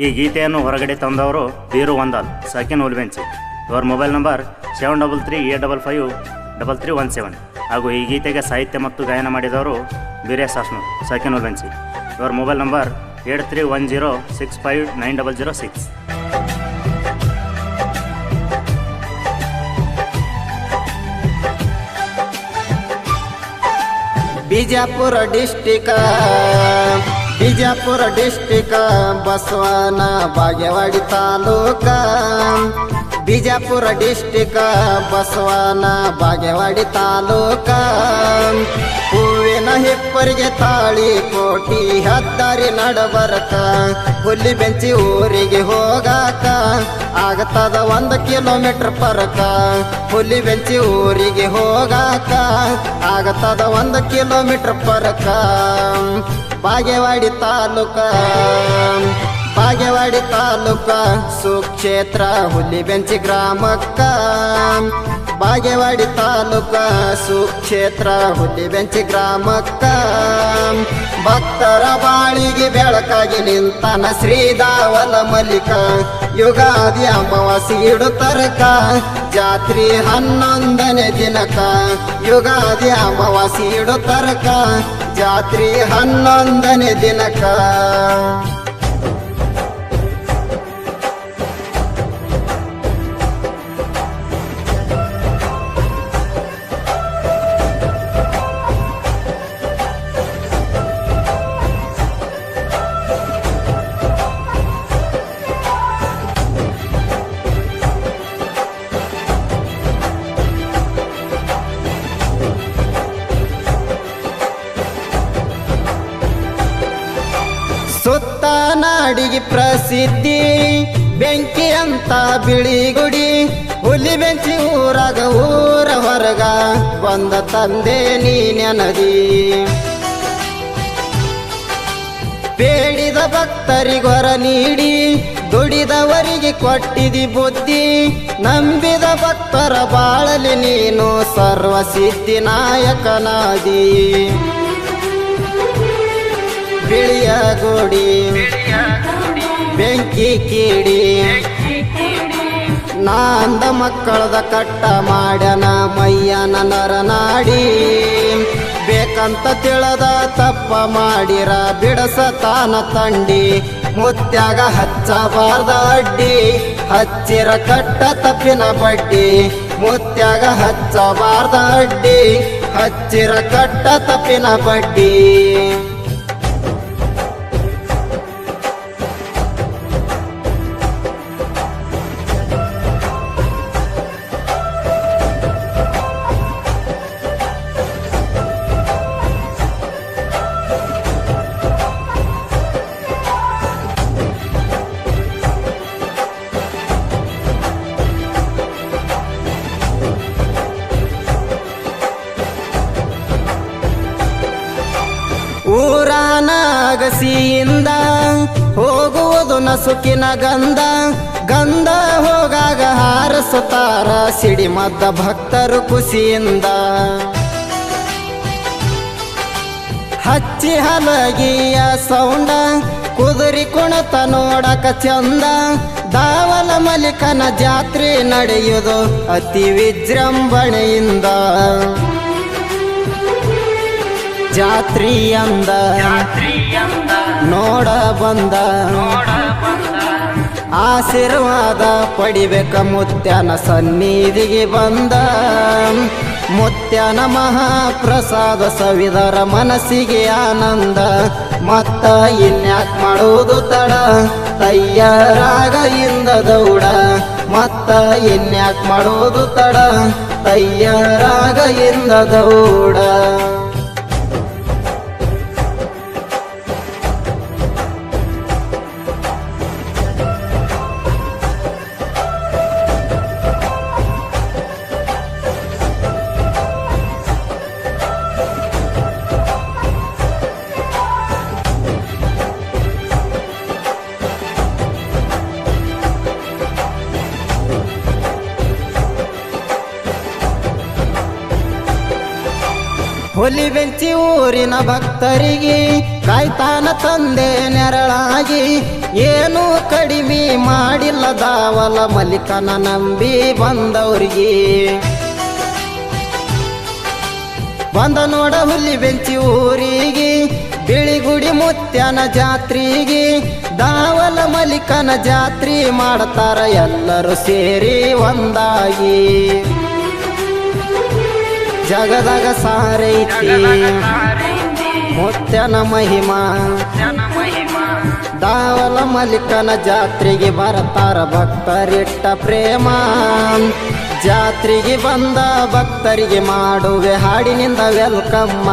ಈ ಗೀತೆಯನ್ನು ಹೊರಗಡೆ ತಂದವರು ಬೀರು ವಂದಾಲ್, ಸಾಕಿನ್ ಹುಲಿಬೆಂಚಿ. ಇವರ ಮೊಬೈಲ್ ನಂಬರ್ 7338553317 ಹಾಗೂ ಈ ಗೀತೆಗೆ ಸಾಹಿತ್ಯ ಮತ್ತು ಗಾಯನ ಮಾಡಿದವರು ಬೀರೇ ಸಾಸ್ನೂರ್, ಸಾಕಿನ್ ಹುಲಿಬೆಂಚಿ. ಇವರ ಮೊಬೈಲ್ ನಂಬರ್ 8310659006. ಬಿಜಾಪುರ ಡಿಸ್ಟಿಕ ಬಸವನ ಬಾಗೇವಾಡಿ ತಾಲೂಕ. ಬಿಜಾಪುರ ಡಿಸ್ಟಿಕ ಬಸವನ ಬಾಗೇವಾಡಿ ತಾಲೂಕ. ಹೂವಿನ ಹಿಪ್ಪರಿಗೆ ತಾಳಿ ಕೋಟಿ ಹದ್ದಾರಿ ನಡಬರಕ. ಹುಲಿಬೆಂಚಿ ಊರಿಗೆ ಹೋಗಾಕ ಆಗತದ 1 ಕಿಲೋಮೀಟರ್ ಪರಕ. ಹುಲಿಬೆಂಚಿ ಊರಿಗೆ ಹೋಗಾಕ ಆಗತದ 1 ಕಿಲೋಮೀಟರ್ ಪರಕ. ಬಾಗೇವಾಡಿ ತಾಲೂಕ ಸುಕ್ಷೇತ್ರ ಹುಲಿಬೆಂಚಿ ಗ್ರಾಮಕ್ಕ. ಬಾಗೇವಾಡಿ ತಾಲೂಕ ಸುಕ್ಷೇತ್ರ ಹುಲಿಬೆಂಚಿ ಗ್ರಾಮಕ್ಕ. ಭಕ್ತರ ಬಾಳಿಗೆ ಬೆಳಕಾಗಿ ನಿಂತನ ಶ್ರೀದಾವಲ ಮಲ್ಲಿಕ. ಯುಗಾದಿ ಅಮಾವಾಸಿ ಇಡುತ್ತರಕ ಜಾತ್ರಿ 11ನೇ ದಿನಕ. ಯುಗಾದಿ ಅಮಾವಾಸಿ ಇಡುತ್ತರಕ ಜಾತ್ರಿ 11ನೇ ದಿನಕ. ಸುತ್ತ ನಾಡಿಗೆ ಪ್ರಸಿದ್ಧಿ ಬೆಂಕಿ ಅಂತ ಬಿಳಿ ಗುಡಿ. ಹುಲಿಬೆಂಚಿ ಊರಾಗ ಊರ ಹೊರಗ ಬಂದ ತಂದೆ ನೀನೆನದಿ. ಬೇಡಿದ ಭಕ್ತರಿಗೊರ ನೀಡಿ ದುಡಿದವರಿಗೆ ಕೊಟ್ಟಿದಿ ಬುದ್ಧಿ. ನಂಬಿದ ಭಕ್ತರ ಬಾಳಲಿ ನೀನು ಸರ್ವಸಿದ್ಧಿ ನಾಯಕನಾದಿ. ಬಿಳಿಯ ಗುಡಿ ಬೆಂಕಿ ಕೀಡಿ ನಾಂದ ಮಕ್ಕಳದ ಕಟ್ಟ ಮಾಡ್ಯನ ಮಯ್ಯನ ನರನಾಡಿ. ಬೇಕಂತ ತಿಳದ ತಪ್ಪ ಮಾಡಿರ ಬಿಡಸತಾನ ತಂಡಿ. ಮುತ್ಯಾಗ ಹಚ್ಚಬಾರ್ದ ಅಡ್ಡಿ ಹಚ್ಚಿರ ಕಟ್ಟ ತಪ್ಪಿನ ಬಡ್ಡಿ. ಮುತ್ಯಾಗ ಹಚ್ಚಬಾರ್ದ ಅಡ್ಡಿ ಹಚ್ಚಿರ ಕಟ್ಟ ತಪ್ಪಿನ ಬಡ್ಡಿ. ಊರಾನ ಅಗಸಿಯಿಂದ ಹೋಗುವುದು ನಸುಕಿನ ಗಂಧ. ಗಂಧ ಹೋಗಾಗ ಹಾರಸುತ್ತಾರ ಸಿಡಿಮದ್ದ ಭಕ್ತರು ಖುಷಿಯಿಂದ. ಹಚ್ಚಿ ಹಲಗಿಯ ಸೌಂಡ ಕುದುರಿ ಕುಣತ ನೋಡಕ ಚಂದ. ದಾವಲ ಮಲಿಕನ ಜಾತ್ರೆ ನಡೆಯುವುದು ಅತಿ ವಿಜೃಂಭಣೆಯಿಂದ. ಜಾತ್ರಿಯಂದ ನೋಡ ಬಂದ ಆಶೀರ್ವಾದ ಪಡಿಬೇಕ ಮುತ್ಯನ ಸನ್ನಿಧಿಗೆ ಬಂದ. ಮುತ್ಯನ ಮಹಾಪ್ರಸಾದ ಸವಿದರ ಮನಸ್ಸಿಗೆ ಆನಂದ. ಮತ್ತ ಇನ್ಯಾಕ್ ಮಾಡುವುದು ತಡ ತಯ್ಯಾರಾಗ ಇಂದ ದೌಡ. ಮತ್ತ ಇನ್ಯಾಕ್ ಮಾಡುವುದು ತಡ ತಯ್ಯಾರಾಗ ಇಂದ ದೌಡ. ಹುಲಿಬೆಂಚಿ ಊರಿನ ಭಕ್ತರಿಗೆ ಕಾಯ್ತಾನ ತಂದೆ ನೆರಳಾಗಿ ಏನು ಕಡಿಮೆ ಮಾಡಿಲ್ಲ ದಾವಲ ಮಲ್ಲಿಕನ ನಂಬಿ ಬಂದವ್ರಿಗೆ ಬಂದ ನೋಡ ಹುಲಿಬೆಂಚಿ ಊರಿಗೆ ಬಿಳಿಗುಡಿ ಮುತ್ಯನ ಜಾತ್ರೆಗೆ ದಾವಲ ಮಲ್ಲಿಕನ ಜಾತ್ರೆ ಮಾಡ್ತಾರ ಎಲ್ಲರೂ ಸೇರಿ ಒಂದಾಗಿ ಜಗದಾಗ ಸಾರೈತಿ ಮುತ್ಯನ ಮಹಿಮಾ ದಾವಲ ಮಲ್ಲಿಕನ ಜಾತ್ರೆಗೆ ಬರ್ತಾರ ಭಕ್ತರಿಟ್ಟ ಪ್ರೇಮ ಜಾತ್ರೆಗೆ ಬಂದ ಭಕ್ತರಿಗೆ ಮಾಡುವೆ ಹಾಡಿನಿಂದ ವೆಲ್ಕಮ್ಮ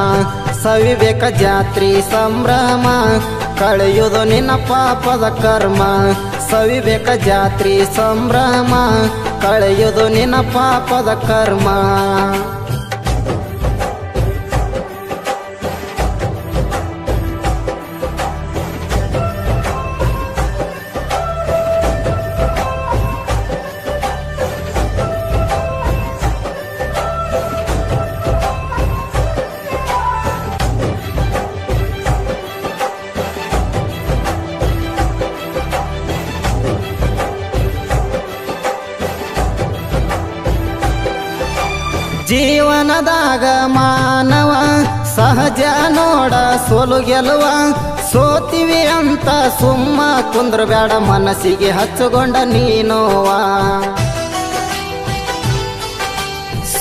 ಸವಿಬೇಕ ಜಾತ್ರೆ ಸಂಭ್ರಮ ಕಳೆಯುವುದು ನಿನ್ನ ಪಾಪದ ಕರ್ಮ ಸವಿಬೇಕ ಜಾತ್ರೆ ಸಂಭ್ರಮ ಕಳೆಯುವುದು ನಿನ್ನ ಪಾಪದ ಕರ್ಮ ಜೀವನದಾಗ ಮಾನವ ಸಹಜ ನೋಡ ಸೋಲು ಗೆಲುವ ಸೋತಿವಿ ಅಂತ ಸುಮ್ಮ ಕುಂದ್ರಬೇಡ ಮನಸ್ಸಿಗೆ ಹಚ್ಚುಕೊಂಡ ನೀನೋವ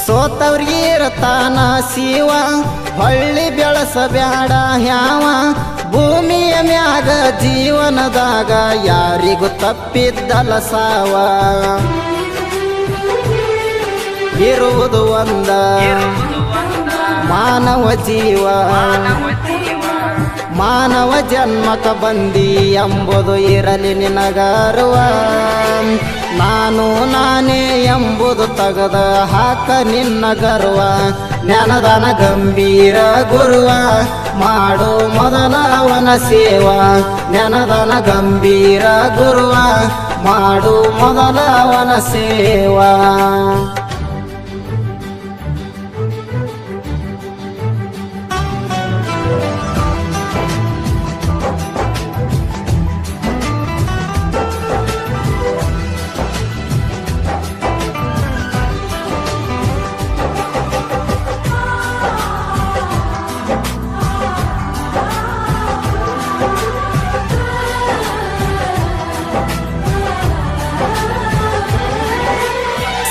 ಸೋತವ್ರಿಗೆ ಇರತಾನ ಶಿವ ಹೊಳ್ಳಿ ಬೆಳಸಬೇಡ ಹ್ಯಾವ ಭೂಮಿಯ ಮ್ಯಾಗ ಜೀವನದಾಗ ಯಾರಿಗೂ ತಪ್ಪಿದ್ದಲ್ಲ ಸಾವ ಇರುವುದು ಒಂದ ಮಾನವ ಜೀವ ಮಾನವ ಜನ್ಮಕ ಬಂದಿ ಎಂಬುದು ಇರಲಿ ನಿನಗರುವ ನಾನು ನಾನೇ ಎಂಬುದು ತಗದ ಹಾಕ ನಿನ್ನ ಗರ್ವ ಜ್ಞಾನದಾನ ಗಂಭೀರ ಗುರುವ ಮಾಡು ಮೊದಲವನ ಸೇವಾ ಜ್ಞಾನದಾನ ಗಂಭೀರ ಗುರುವ ಮಾಡು ಮೊದಲವನ ಸೇವಾ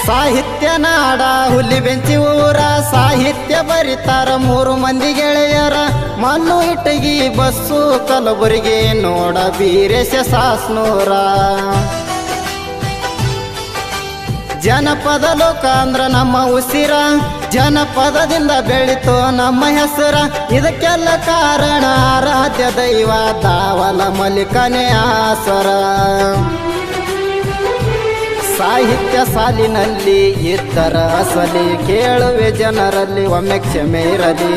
ಸಾಹಿತ್ಯ ನಾಡ ಹುಲಿಬೆಂಚಿ ಊರ ಸಾಹಿತ್ಯ ಬರಿತಾರ 3 ಮಂದಿ ಗೆಳೆಯರ ಮಣ್ಣು ಇಟಗಿ ಬಸ್ಸು ಕಲಬುರಗಿ ನೋಡ ಬೀರೇಶ ಸಾಸ್ನೂರ ಜನಪದ ಲೋಕ ಅಂದ್ರ ನಮ್ಮ ಉಸಿರ ಜನಪದದಿಂದ ಬೆಳಿತೋ ನಮ್ಮ ಹೆಸರ ಇದಕ್ಕೆಲ್ಲ ಕಾರಣ ಆರಾಧ್ಯ ದೈವ ದಾವಲ ಮಲ್ಲಿಕನೇ ಆಸರ ಸಾಹಿತ್ಯ ಸಾಲಿನಲ್ಲಿ ಇದ್ದರ ಅಸಲಿ ಕೇಳುವೆ ಜನರಲ್ಲಿ ಒಮ್ಮೆ ಕ್ಷಮೆ ಇರಲಿ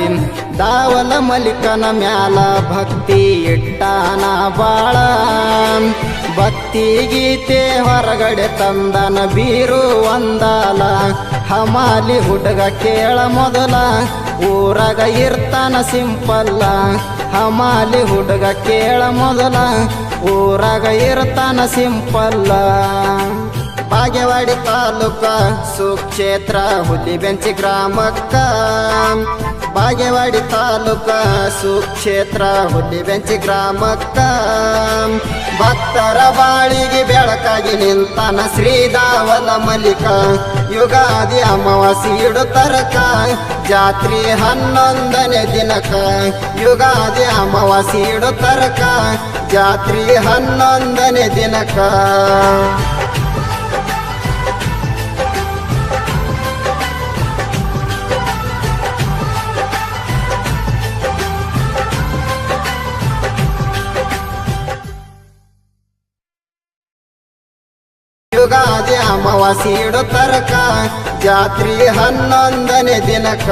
ದಾವಲ ಮಲ್ಲಿಕನ ಮ್ಯಾಲ ಭಕ್ತಿ ಇಟ್ಟಾನ ಬಾಳ ಭಕ್ತಿ ಗೀತೆ ಹೊರಗಡೆ ತಂದನ ಬೀರು ಒಂದಾಲ ಹಮಾಲಿ ಹುಡುಗ ಕೇಳ ಮೊದಲ ಊರಾಗ ಇರ್ತಾನ ಸಿಂಪಲ್ಲ ಹಮಾಲಿ ಹುಡುಗ ಕೇಳ ಮೊದಲ ಊರಾಗ ಇರ್ತಾನ ಸಿಂಪಲ್ಲ ಬಾಗೇವಾಡಿ ತಾಲೂಕ ಸುಕ್ಷೇತ್ರ ಹುಲಿಬೆಂಚಿ ಗ್ರಾಮಕ್ಕ ಬಾಗೇವಾಡಿ ತಾಲೂಕ ಸುಕ್ಷೇತ್ರ ಹುಲಿಬೆಂಚಿ ಗ್ರಾಮಕ್ಕ ಭಕ್ತರ ಬಾಳಿಗೆ ಬೆಳಕಾಗಿ ನಿಂತನ ಶ್ರೀದಾವಲ ಮಲ್ಲಿಕ ಯುಗಾದಿ ಅಮಾವಾಸಿ ಇಡುತ್ತರಕ ಜಾತ್ರೆ 11ನೇ ದಿನಕ ಯುಗಾದಿ ಅಮಾವಾಸಿ ಇಡುತ್ತರಕ ಜಾತ್ರೆ 11ನೇ ದಿನಕ ಯುಗಾದಿ ಅಮಾವಾಸಿ ಇಡುತ್ತರಕ ಜಾತ್ರೆ 11ನೇ ದಿನಕ